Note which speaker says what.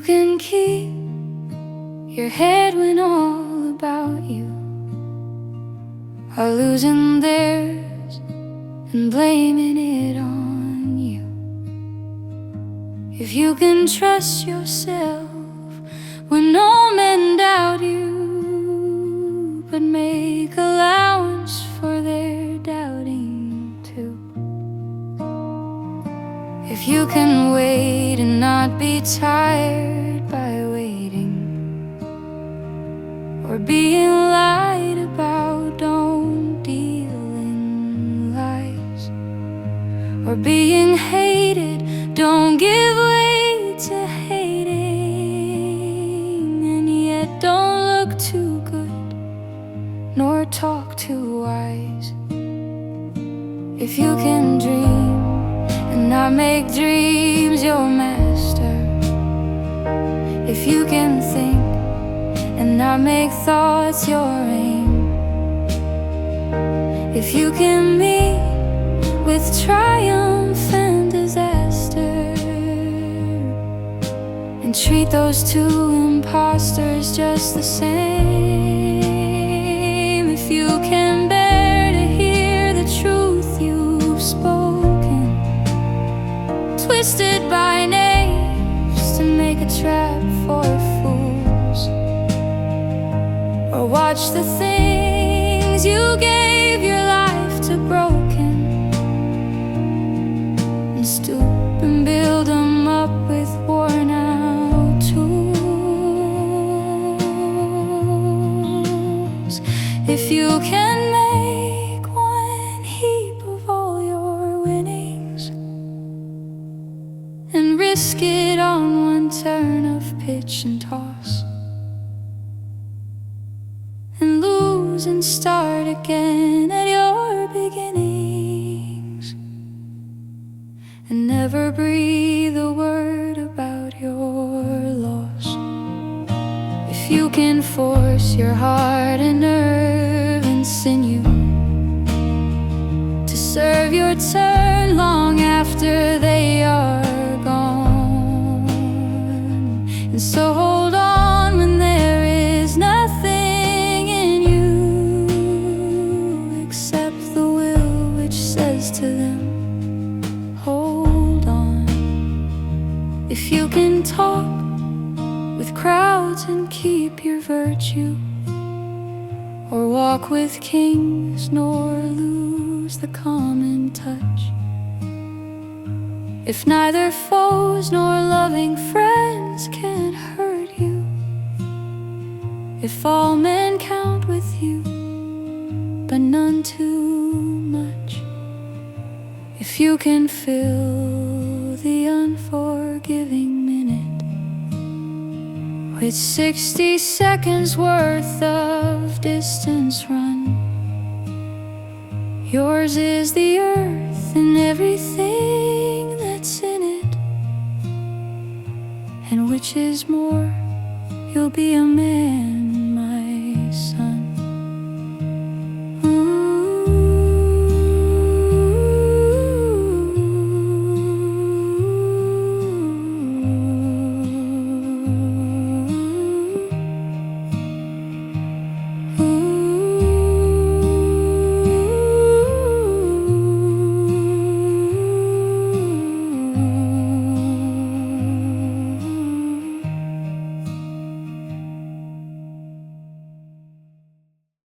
Speaker 1: can keep your head when all about you are losing theirs and blaming it on you. If you can trust yourself when all men doubt you, but make allowance for their doubting too. If you can wait and not be tired by waiting, or being lied about, don't deal in lies, or being hated, don't give way to hating, and yet don't look too good nor talk too wise. If you can dream and not make dreams your master, if you can think and not make thoughts your aim, if you can meet with triumph and disaster and treat those two imposters just the same, if you can bear to hear the truth you've spoken, twisted by knaves to make a trap for fools, or watch the things you gave your life to broken and stoop and build them up with worn out tools. If you can make one heap of all your winnings and risk it on one turn of pitch and toss, and lose and start again at your beginnings, and never breathe a word about your loss. If you can force your heart and nerve and sinew to serve your turn long after they are gone, and so hold on when there is nothing in you except the will which says to them, hold on. If you can talk with crowds and keep your virtue, or walk with kings nor lose the common touch, if neither foes nor loving friends can hurt you, if all men count with you but none too much, if you can fill the unforgiving minute with 60 seconds worth of distance run, yours is the earth and everything that's in it, and which is more, you'll be a man, my son.